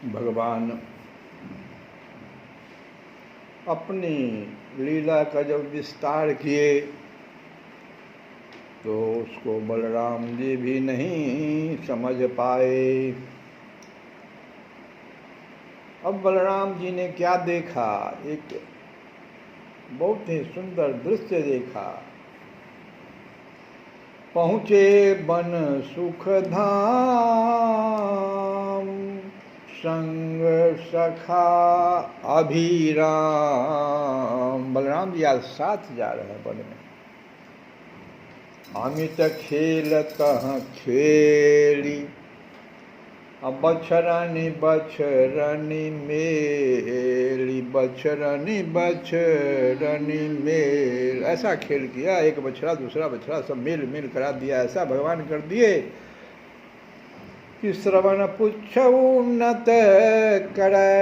भगवान अपनी लीला का जब विस्तार किए तो उसको बलराम जी भी नहीं समझ पाए। अब बलराम जी ने क्या देखा, एक बहुत ही सुंदर दृश्य देखा। पहुँचे बन सुख धाम, संग सखा अभिराम। बलराम जी आज साथ जा रहे हैं वन में। अमित खेल तह खेली, बछरनी बछरनी मेली, बछरनी बछरनी मेल। ऐसा खेल किया, एक बछड़ा दूसरा बछड़ा सब मेल मेल करा दिया। ऐसा भगवान कर दिए कि श्रवण पुच्छ उन्नत करे,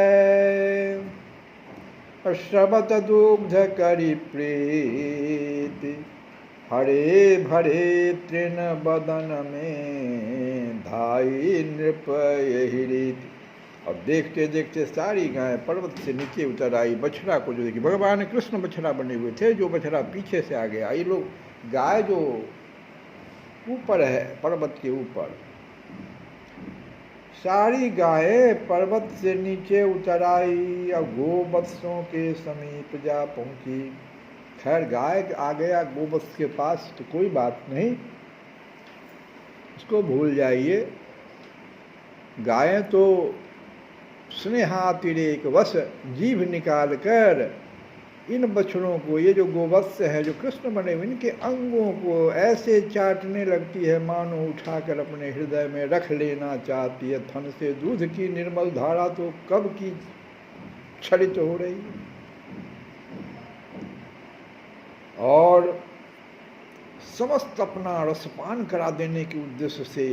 श्रवत दुग्ध करी प्रीति, हरे भरे तृण बदन में धाई नृप यही रीति। और देखते देखते सारी गाय पर्वत से नीचे उतर आई। बछड़ा को जो देखी, भगवान कृष्ण बछड़ा बने हुए थे, जो बछड़ा पीछे से आ गया। ये लोग गाय जो ऊपर है पर्वत के ऊपर, सारी गायें पर्वत से नीचे उतर आई और गोवत्सों के समीप जा पहुंची। खैर गाय आ गया गोवत्स के पास तो कोई बात नहीं, इसको भूल जाइए। गायें तो स्नेहातिरेक वश जीभ निकाल कर इन बछड़ों को, ये जो गोवत्स है जो कृष्ण बने हुए, इनके अंगों को ऐसे चाटने लगती है मानो उठाकर अपने हृदय में रख लेना चाहती है। थन से दूध की निर्मल धारा तो कब की क्षरित हो रही है। और समस्त अपना रसपान करा देने के उद्देश्य से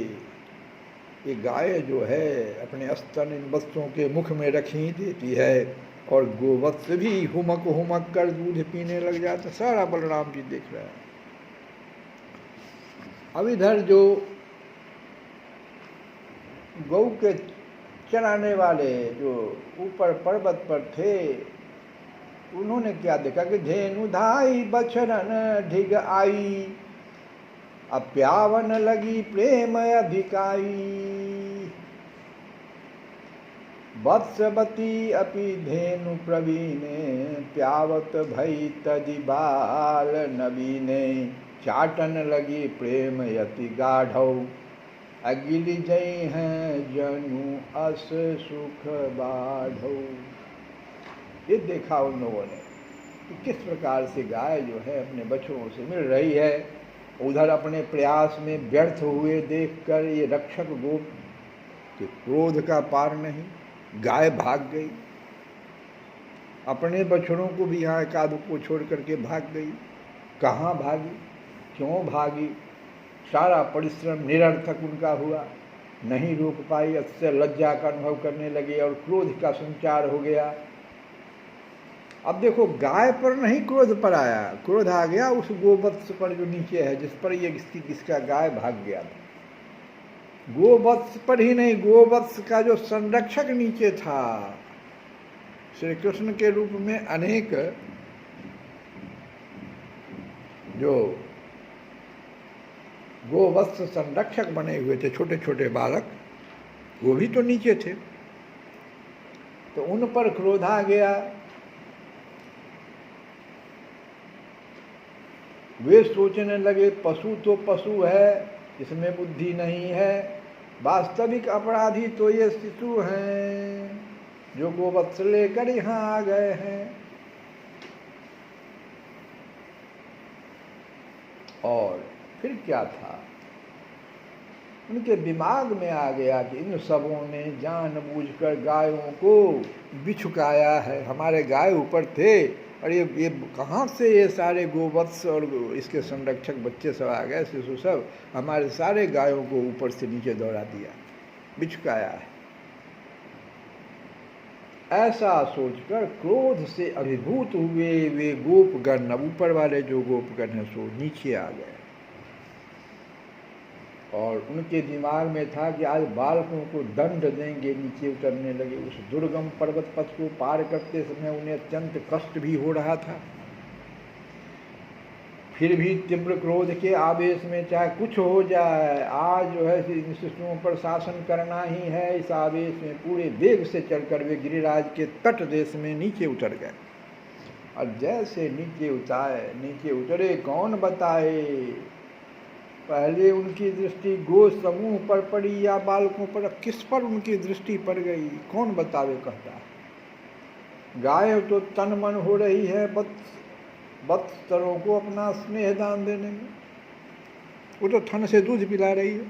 ये गाय जो है अपने स्तन इन बच्चों के मुख में रख ही देती है, और गोवत्स भी हुमक हुमक कर दूध पीने लग जाता। सारा बलराम जी देख रहे हैं। अब इधर जो गौ के चराने वाले जो ऊपर पर्वत पर थे, उन्होंने क्या देखा कि धेनु धाई बछरन ढिग आई, अब प्यावन लगी प्रेम अधिकाई। वत्सवती अपि धेनु प्रवीणे, प्यावत भई तजि बाल नवीने। चाटन लगी प्रेम यति गाढ़ौ, अगिली जई हैं जनु अस सुख बाढ़ौ। ये देखा उन लोगों ने कि किस प्रकार से गाय जो है अपने बछड़ों से मिल रही है। उधर अपने प्रयास में व्यर्थ हुए देखकर ये रक्षक गोप के क्रोध का पार नहीं, गाय भाग गई। अपने बछड़ों को भी यहाँ एकाध को छोड़ करके भाग गई। कहाँ भागी, क्यों भागी, सारा परिश्रम निरर्थक उनका हुआ, नहीं रोक पाई। इससे लज्जा का अनुभव करने लगे और क्रोध का संचार हो गया। अब देखो गाय पर नहीं क्रोध पर आया, क्रोध आ गया उस गोवत्स पर जो नीचे है, जिस पर ये किसका गाय भाग गया था। गोवत्स पर ही नहीं, गोवत्स का जो संरक्षक नीचे था, श्री कृष्ण के रूप में अनेक जो गोवत्स संरक्षक बने हुए थे, छोटे छोटे बालक, वो भी तो नीचे थे। तो उन पर क्रोध आ गया। वे सोचने लगे पशु तो पशु है, इसमें बुद्धि नहीं है, वास्तविक अपराधी तो ये शिशु हैं जो गोवत्स लेकर यहाँ आ गए हैं। और फिर क्या था, उनके दिमाग में आ गया कि इन सबों ने जानबूझकर गायों को बिछुकाया है। हमारे गाय ऊपर थे और ये कहाँ से ये सारे गोवत्स और इसके संरक्षक बच्चे सब आ गए, शिशु सब, हमारे सारे गायों को ऊपर से नीचे दौड़ा दिया, बिछुकाया है। ऐसा सोचकर क्रोध से अभिभूत हुए वे गोपगण, ऊपर वाले जो गोपगण हैं सो नीचे आ गए और उनके दिमाग में था कि आज बालकों को दंड देंगे। नीचे उतरने लगे। उस दुर्गम पर्वत पथ को पार करते समय उन्हें अत्यंत कष्ट भी हो रहा था। फिर भी तीव्र क्रोध के आवेश में चाहे कुछ हो जाए, आज जो है इन शिशुओं पर शासन करना ही है, इस आवेश में पूरे वेग से चलकर वे गिरिराज के तट देश में नीचे उतर गए। और जैसे नीचे उतरे कौन बताए, पहले उनकी दृष्टि गो समूह पर पड़ी या बालकों पर, किस पर उनकी दृष्टि पड़ गई कौन बतावे कहता है। गाय तो तन मन हो रही है बत्सरों को अपना स्नेह दान देने में, वो तो थन से दूध पिला रही है।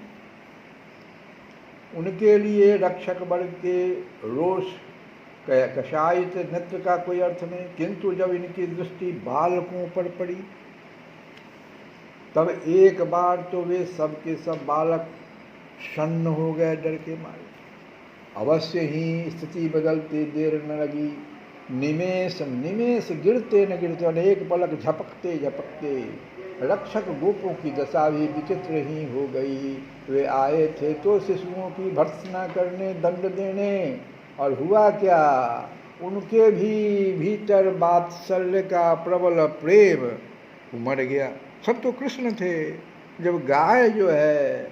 उनके लिए रक्षक वर्ग के रोष कषायित नेत्र का कोई अर्थ नहीं, किंतु जब इनकी दृष्टि बालकों पर पड़ी तब एक बार तो वे सब के सब बालक सन्न हो गए डर के मारे। अवश्य ही स्थिति बदलते देर न लगी, निमेष गिरते न गिरते अनेक पलक झपकते रक्षक गोपों की दशा भी विचित्र ही हो गई। वे आए थे तो शिशुओं की भर्त्सना करने, दंड देने, और हुआ क्या, उनके भी भीतर वात्सल्य का प्रबल प्रेम उमड़ गया। सब तो कृष्ण थे। जब गाय जो है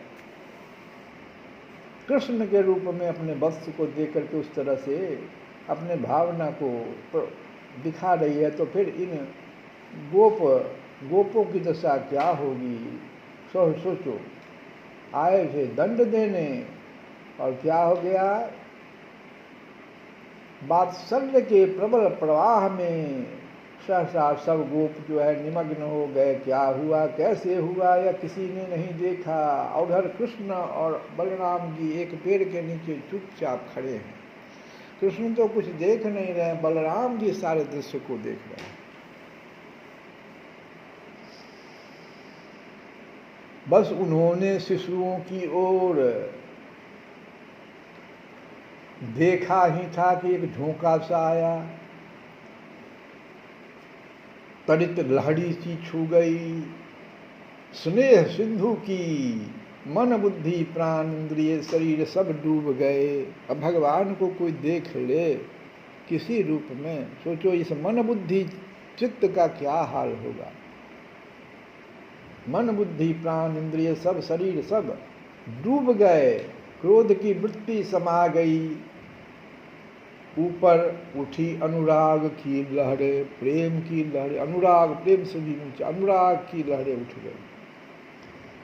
कृष्ण के रूप में अपने वत्स को देख करके उस तरह से अपने भावना को दिखा रही है, तो फिर इन गोपों की दशा क्या होगी। सोचो, आए थे दंड देने और क्या हो गया, वात्सल्य के प्रबल प्रवाह में सहसा सब गोप जो है निमग्न हो गए। क्या हुआ, कैसे हुआ, या किसी ने नहीं देखा। उधर कृष्ण और बलराम जी एक पेड़ के नीचे चुपचाप खड़े हैं। कृष्ण तो कुछ देख नहीं रहे, बलराम जी सारे दृश्य को देख रहे हैं। बस उन्होंने शिशुओं की ओर देखा ही था कि एक झोंका सा आया, तड़ित लहड़ी सी छू गई, स्नेह सिंधु की, मन बुद्धि प्राण इंद्रिय शरीर सब डूब गए। अब भगवान को कोई देख ले किसी रूप में, सोचो इस मन बुद्धि चित्त का क्या हाल होगा। मन बुद्धि प्राण इंद्रिय सब शरीर सब डूब गए, क्रोध की वृत्ति समा गई, ऊपर उठी अनुराग की लहरें, प्रेम की लहरें, अनुराग प्रेम से भी ऊंचे अनुराग की लहरें उठ गई।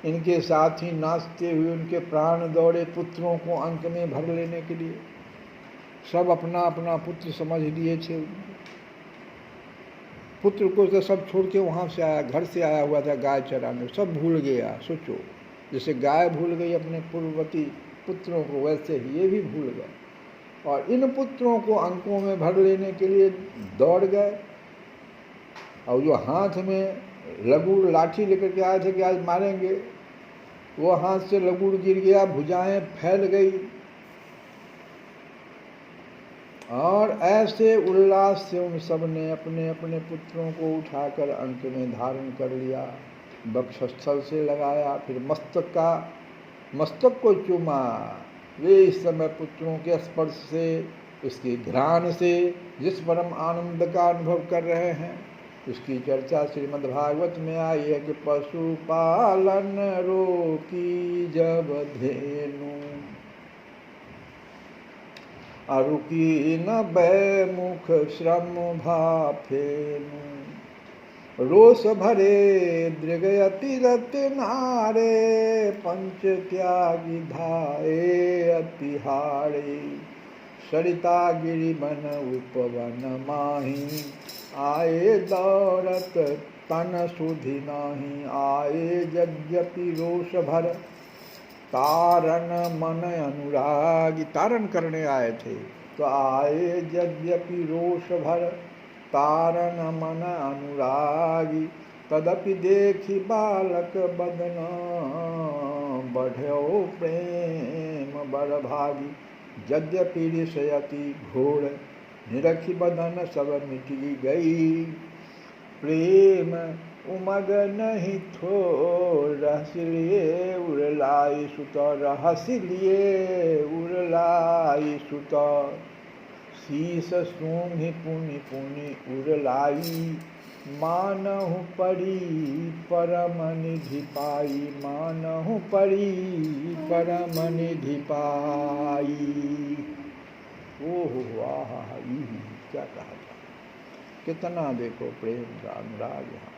इनके साथ ही नाचते हुए उनके प्राण दौड़े पुत्रों को अंक में भर लेने के लिए। सब अपना अपना पुत्र समझ लिए थे। पुत्र को तो सब छोड़ के वहाँ से आया, घर से आया हुआ था गाय चराने, सब भूल गया। सोचो, जैसे गाय भूल गई अपने पूर्ववती पुत्रों को, वैसे ही ये भी भूल गए और इन पुत्रों को अंकों में भर लेने के लिए दौड़ गए। और जो हाथ में लगूड़ लाठी लेकर के आए थे कि आज मारेंगे, वो हाथ से लगूड़ गिर गया, भुजाएं फैल गई और ऐसे उल्लास से उन सब ने अपने अपने पुत्रों को उठाकर अंक में धारण कर लिया, वक्षस्थल से लगाया, फिर मस्तक को चूमा। वे इस समय पुत्रों के स्पर्श से, उसके घ्राण से जिस परम आनंद का अनुभव कर रहे हैं, उसकी चर्चा श्रीमद्भागवत में आई है कि पशुपालन रोकी जब धेनु, अरुकी न बैमुख श्रम भाफेनु, रोष भरे दृगयति रत नारे, पंच त्यागी धाये अतिहारे, सरिता गिरि बन उपवन माही, आए दौरत तन सुधि नाही, आए यद्यपि रोष भर तारण मन अनुरागी, तारण करने आए थे तो आए यद्यपि रोष भर तारण मन अनुरागी, तदपि देखी बालक बदना बढ़ो प्रेम बड़ भागी, यद्यपि ऋषयति घोर निरखी बदन सब मिटी गई, प्रेम उमग नहीं थो रहसिलिए उड़लाई सुत रहसिलिए उड़लाई सुत शीस सूंघि पुनि पुनि उड़लाई मानहु परी परम निधि पाई मानहु परी परम निधि पाई। ओह वाह, क्या कहा था, कितना देखो प्रेम का अनुराग यहाँ।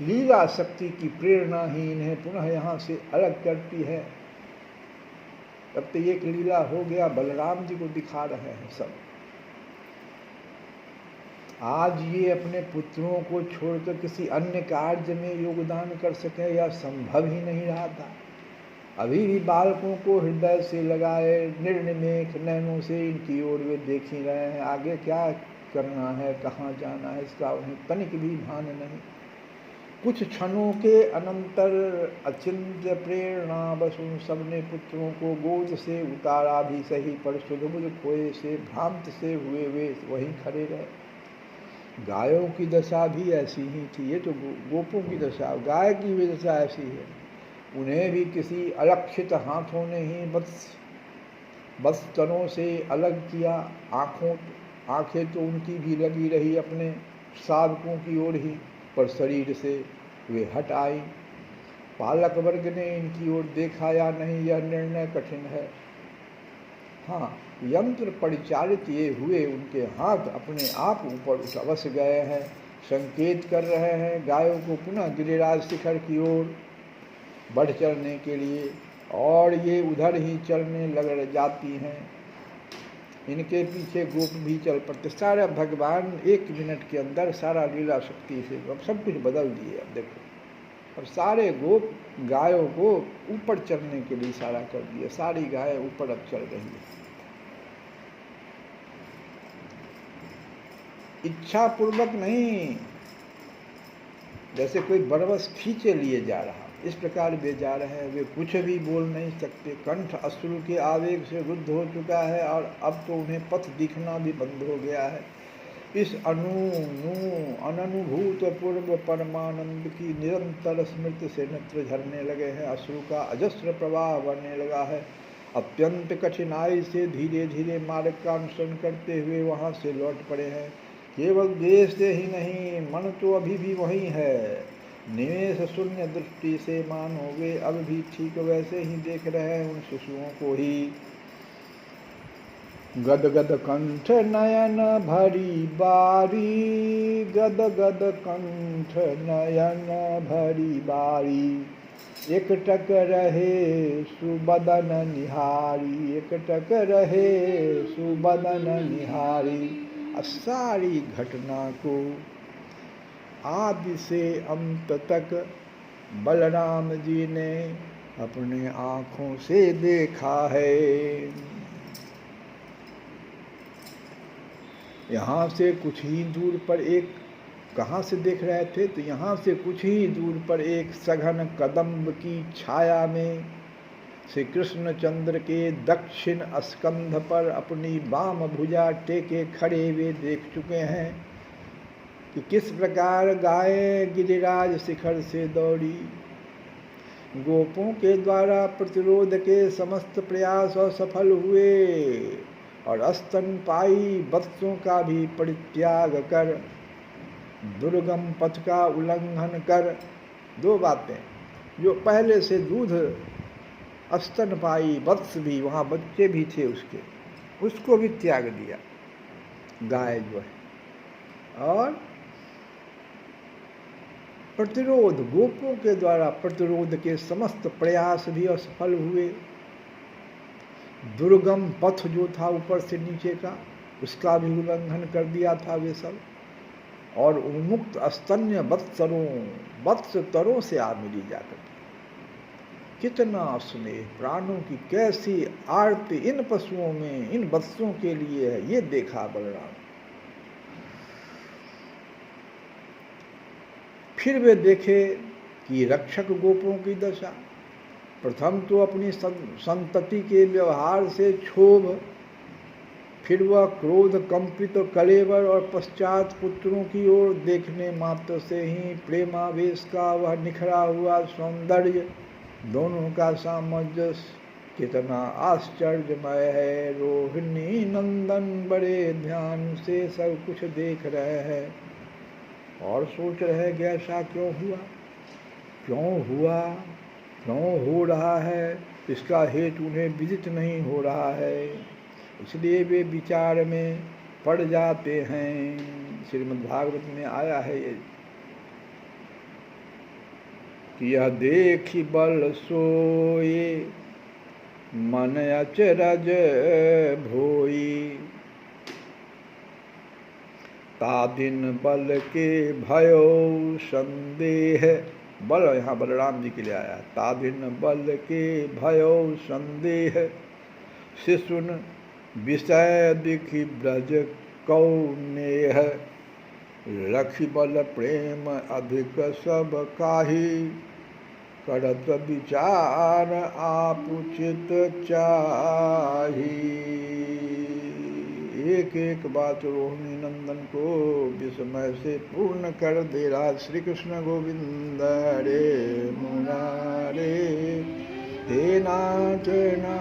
लीला शक्ति की प्रेरणा ही इन्हें पुनः यहाँ से अलग करती है। अब तो एक लीला हो गया, बलराम जी को दिखा रहे हैं सब। आज ये अपने पुत्रों को छोड़कर किसी अन्य कार्य में योगदान कर सके या संभव ही नहीं रहा था। अभी भी बालकों को हृदय से लगाए निर्निमेष नैनों से इनकी ओर वे देख ही रहे हैं। आगे क्या करना है, कहाँ जाना है, इसका उन्हें तनिक भी भान नहीं। कुछ क्षणों के अनंतर अचिंत्य प्रेरणा बस उन सबने पुत्रों को गोद से उतारा भी सही, पर सुधबुध खोए से भ्रांत से हुए वे वहीं खड़े रहे। गायों की दशा भी ऐसी ही थी। ये तो गोपों की दशा, गाय की भी दशा ऐसी है। उन्हें भी किसी अलक्षित हाथों ने ही बस्तरों से अलग किया। आंखें तो उनकी भी लगी रही अपने साधकों की ओर ही, पर शरीर से वे हट आई। पालक वर्ग ने इनकी ओर देखा या नहीं, यह निर्णय कठिन है। हाँ, यंत्र परिचालित ये हुए उनके हाथ अपने आप ऊपर उठ अवश्य गए हैं, संकेत कर रहे हैं गायों को पुनः गिरिराज शिखर की ओर बढ़ चलने के लिए, और ये उधर ही चलने लग जाती हैं। इनके पीछे गोप भी चल पड़ते। सारा भगवान 1 मिनट के अंदर सारा लीला शक्ति से अब सब कुछ बदल दिए। अब देखो, और सारे गोप गायों को ऊपर चढ़ने के लिए इशारा कर दिया। सारी गाय ऊपर अब चल रही है, इच्छा पूर्वक नहीं, जैसे कोई बरबस खींचे लिए जा रहा, इस प्रकार वे जा रहे हैं। वे कुछ भी बोल नहीं सकते। कंठ अश्रु के आवेग से रुद्ध हो चुका है, और अब तो उन्हें पथ दिखना भी बंद हो गया है। इस अननुभूत पूर्व परमानंद की निरंतर स्मृति से नेत्र झरने लगे हैं। अश्रु का अजस्र प्रवाह बढ़ने लगा है। अत्यंत कठिनाई से धीरे धीरे मार्ग का अनुसरण करते हुए वहाँ से लौट पड़े हैं। केवल देश से ही नहीं, मन तो अभी भी वहीं है। निवेश शून्य दृष्टि से मानो वे अब भी ठीक वैसे ही देख रहे हैं उन शिशुओं को ही। गद गद कंठ नयन भरी बारी, गद गद कंठ नयन भरी बारी, एकटक रहे सुबदन निहारी, एकटक रहे सुबदन निहारी। सारी घटना को आदि से अंत तक बलराम जी ने अपने आँखों से देखा है। यहाँ से कुछ ही दूर पर एक, कहाँ से देख रहे थे, तो यहाँ से कुछ ही दूर पर एक सघन कदम्ब की छाया में श्री कृष्णचंद्र के दक्षिण स्कंध पर अपनी वाम भुजा टेके खड़े वे देख चुके हैं कि किस प्रकार गाय गिरिराज शिखर से दौड़ी। गोपों के द्वारा प्रतिरोध के समस्त प्रयास असफल हुए, और स्तनपायी वत्सों का भी परित्याग कर, दुर्गम पथ का उल्लंघन कर, 2 बातें, जो पहले से दूध स्तनपायी वत्स भी, वहाँ बच्चे भी थे उसके, उसको भी त्याग दिया गाय जो है। और प्रतिरोध, गोपों के द्वारा प्रतिरोध के समस्त प्रयास भी असफल हुए। दुर्गम पथ जो था ऊपर से नीचे का, उसका भी उल्लंघन कर दिया था वे सब, और उन्मुक्त स्तन्य वत्सतरों से आ मिली जाकर। कितना स्नेह, प्राणों की कैसी आरती इन पशुओं में, इन वत्सों के लिए है, ये देखा बलराम। फिर वे देखे कि रक्षक गोपों की दशा। प्रथम तो अपनी संतति के व्यवहार से क्षोभ, फिर वह क्रोध कंपित कलेवर और पश्चात पुत्रों की ओर देखने मात्र से ही प्रेमावेश का वह निखरा हुआ सौंदर्य, दोनों का सामंजस्य कितना आश्चर्यमय है। रोहिणी नंदन बड़े ध्यान से सब कुछ देख रहे हैं और सोच रहे कि ऐसा क्यों हुआ, क्यों हो रहा है, इसका हेतु उन्हें विदित नहीं हो रहा है, इसलिए वे विचार में पड़ जाते हैं। श्रीमद् भागवत में आया है ये कि यह देखी बल सोए मन अचरज भोई, तादिन बल के भयो संदेह, बल यहाँ बलराम जी के लिए आया, तादिन बल के भयो संदेह, शिशुन विषय दिखी ब्रज कौनेह, रखी बल प्रेम अधिक सब काही, करत विचार आप उचित चाही। एक एक बात रोहिणी नंदन को विस्मय से पूर्ण कर दे रहा। श्री कृष्ण गोविंद रे मुरारे, हे नाथ ना